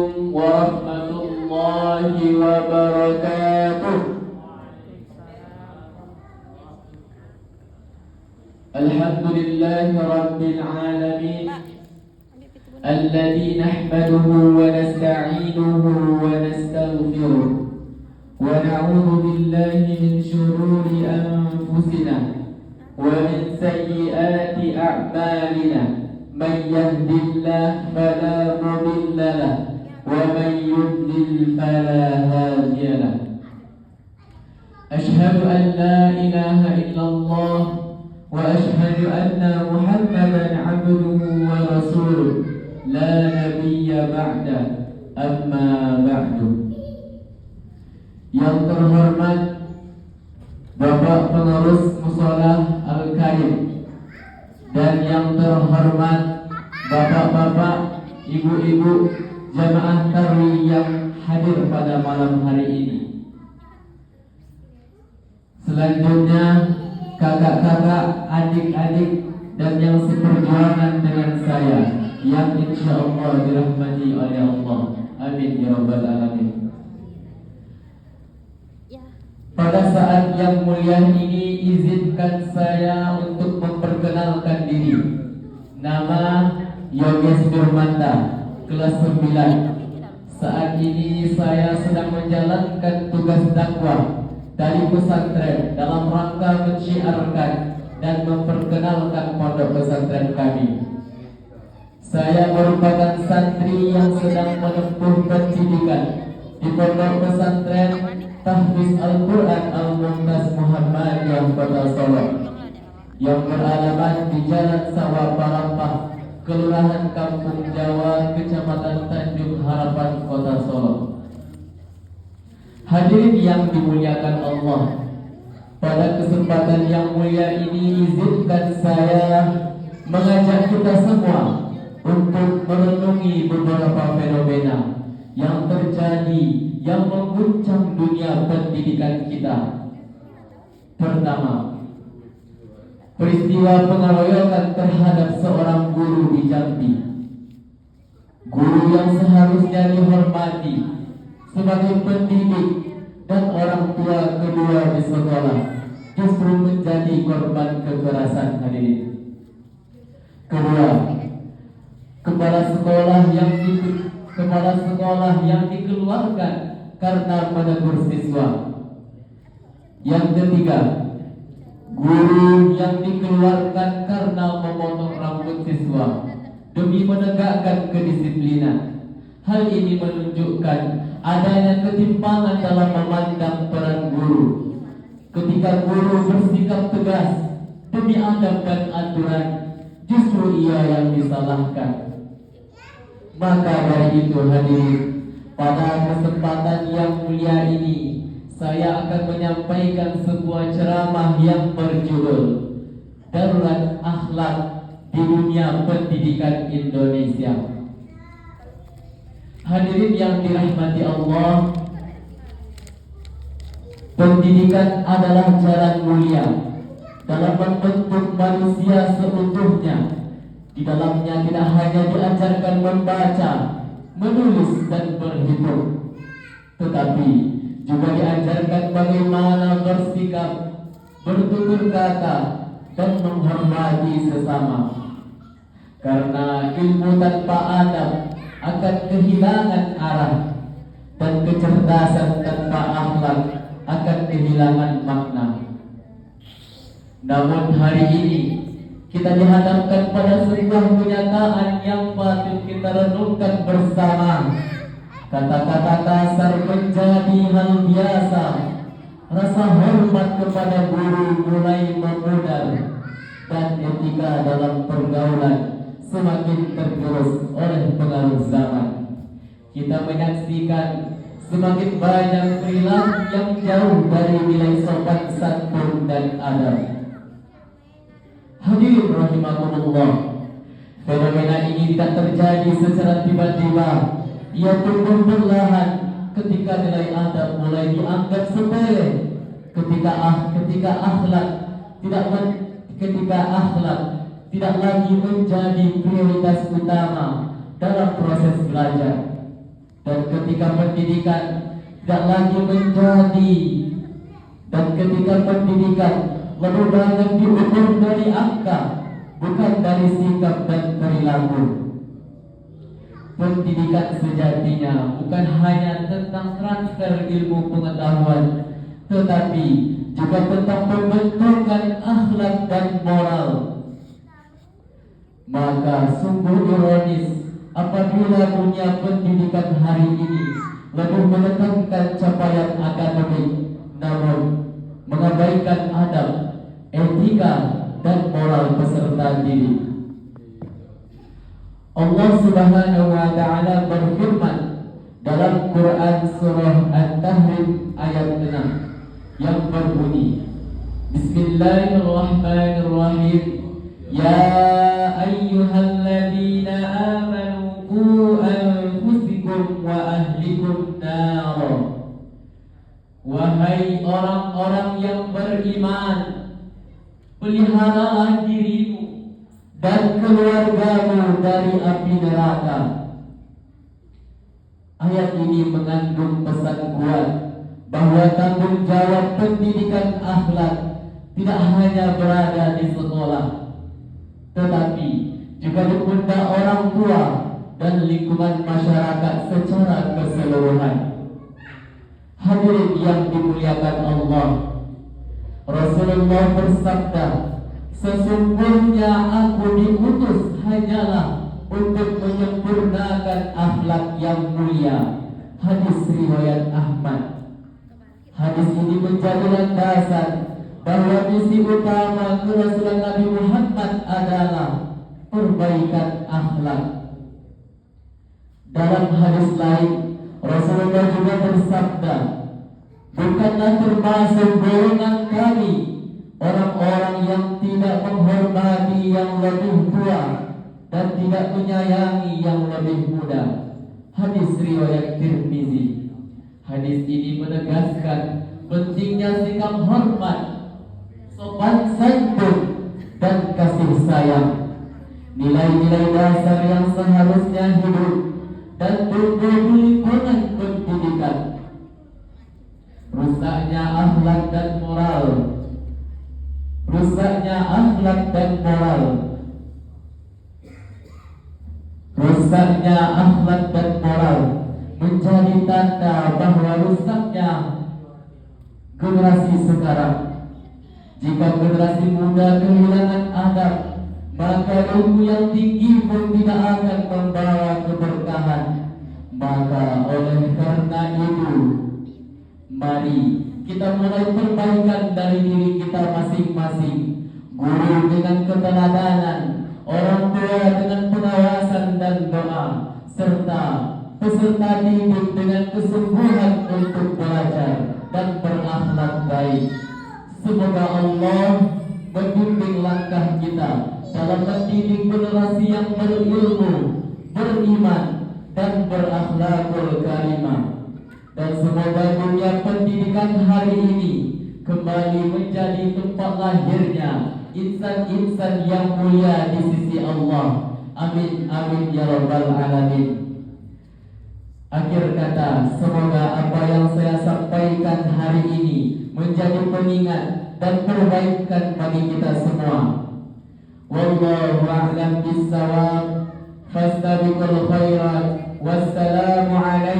warahmatullahi wabarakatuh. Alhamdulillahi rabbil alamin, alladzi nahmaduhu wa nasta'inuhu wa nastaghfiruh wa na'udzu billahi min shururi anfusina wa min sayyiati a'malina. Man yahdihillahu fala mudilla lahu ومن يضلل فلا هادي له. أشهد أن لا إله إلا الله وأشهد أن محمدا عبده ورسوله لا نبي بعده. أما بعد. Yang terhormat Bapak Pengurus Musholah Al-Karim dan yang terhormat Bapak-bapak, ibu-ibu jamaah tarawih yang hadir pada malam hari ini. Selanjutnya kakak-kakak, adik-adik dan yang seperjuangan dengan saya yang insyaallah dirahmati oleh Allah. Amin ya rabbal alamin. Pada saat yang mulia ini izinkan saya untuk memperkenalkan diri. Nama Yoges Durmanta, kelas 9. Saat ini saya sedang menjalankan tugas dakwah dari pesantren dalam rangka mensyiarkan dan memperkenalkan pondok pesantren kami. Saya merupakan santri yang sedang menempuh pendidikan di pondok pesantren Tahfiz Al-Quran Al-Mumtaz Muhammadiyah Kota Solo yang beralamat di Jalan Sawah Parampah, Kelurahan Kampung Jawa, Kecamatan Tanjung Harapan, Kota Solo. Hadirin yang dimuliakan Allah, pada kesempatan yang mulia ini izinkan saya mengajak kita semua untuk merenungi beberapa fenomena yang terjadi yang mengguncang dunia pendidikan kita. Pertama, peristiwa pengeroyokan terhadap seorang guru di Jambi. Guru yang seharusnya dihormati sebagai pendidik dan orang tua kedua di sekolah justru menjadi korban kekerasan, hadirin. Kedua, kepala sekolah yang dikeluarkan karena menegur siswa. Yang ketiga, guru yang dikeluarkan karena memotong rambut siswa demi menegakkan kedisiplinan. Hal ini menunjukkan adanya ketimpangan dalam memandang peran guru. Ketika guru bersikap tegas demi adab dan aturan, justru ia yang disalahkan. Maka dari itu hadirin, pada kesempatan yang mulia ini saya akan menyampaikan sebuah ceramah yang berjudul Darurat Akhlak di Dunia Pendidikan Indonesia. Hadirin yang dirahmati Allah, pendidikan adalah jalan mulia dalam membentuk manusia seutuhnya. Di dalamnya tidak hanya diajarkan membaca, menulis dan berhitung, tetapi juga diajarkan bagaimana bersikap, bertutur kata, dan menghormati sesama. Karena ilmu tanpa adab akan kehilangan arah, dan kecerdasan tanpa akhlak akan kehilangan makna. Namun hari ini kita dihadapkan pada sebuah kenyataan yang patut kita renungkan bersama. Kata-kata kasar menjadi hal biasa. Rasa hormat kepada guru mulai memudar, dan etika dalam pergaulan semakin tergerus oleh pengaruh zaman. Kita menyaksikan semakin banyak perilaku yang jauh dari nilai sopan santun dan adab. Hadirin rahimakumullah, fenomena ini tidak terjadi secara tiba-tiba. Ia tumbuh perlahan ketika nilai adab mulai dianggap sepele, ketika akhlak tidak lagi menjadi prioritas utama dalam proses belajar. Dan ketika pendidikan tidak lagi menjadi, dan ketika pendidikan lebih banyak diukur dari angka, bukan dari sikap dan perilaku. Pendidikan sejatinya bukan hanya tentang transfer ilmu pengetahuan, tetapi juga tentang pembentukan akhlak dan moral. Maka sungguh ironis apabila dunia pendidikan hari ini lebih menekankan capaian akademik, namun mengabaikan adab, etika, dan moral peserta didik. Allah Subhanahu wa taala berfirman dalam Quran surah At-Tahrim ayat 6 yang berbunyi, Bismillahirrahmanirrahim. Ya ayyuhalladzina amanu qu anfusikum wa ahlikum nar. Wahai orang-orang yang beriman, peliharalah dirimu dan keluargamu dari api neraka. Ayat ini mengandung pesan kuat bahwa tanggung jawab pendidikan akhlak tidak hanya berada di sekolah, tetapi juga di pundak orang tua dan lingkungan masyarakat secara keseluruhan. Hadirin yang dimuliakan Allah, Rasulullah bersabda, sesungguhnya aku diutus hanyalah untuk menyempurnakan akhlak yang mulia. Hadis riwayat Ahmad. Hadis ini menjadi landasan bahwa misi utama kerasulan Nabi Muhammad adalah perbaikan akhlak. Dalam hadis lain, Rasulullah juga bersabda, bukanlah termasuk golongan kami orang-orang yang tidak menghormati yang lebih tua dan tidak menyayangi yang lebih muda. Hadis riwayat Tirmizi. Hadis ini menegaskan pentingnya sikap hormat, sopan santun, dan kasih sayang, nilai-nilai dasar yang seharusnya hidup dan tumbuh di lingkungan pendidikan. Rusaknya akhlak dan moral, rusaknya akhlak dan moral, rusaknya akhlak dan moral menjadi tanda bahwa rusaknya generasi sekarang. Jika generasi muda kehilangan adab, maka ilmu yang tinggi pun tidak akan membawa keberkahan. Maka oleh karena itu, mari kita mulai perbaikan dari diri kita masing-masing. Guru dengan keteladanan, orang tua dengan pengawasan dan doa, serta peserta didik dengan kesungguhan untuk belajar dan berakhlak baik. Semoga Allah membimbing langkah kita dalam mendidik generasi yang berilmu, beriman, dan berakhlakul karimah. Dan semoga dunia pendidikan hari ini kembali menjadi tempat lahirnya insan-insan yang mulia di sisi Allah. Amin amin ya rabbal alamin. Akhir kata, semoga apa yang saya sampaikan hari ini menjadi pengingat dan perbaikan bagi kita semua. Wallahu a'lam bissawab. Fastabiqul khairat. Wassalamu alaikum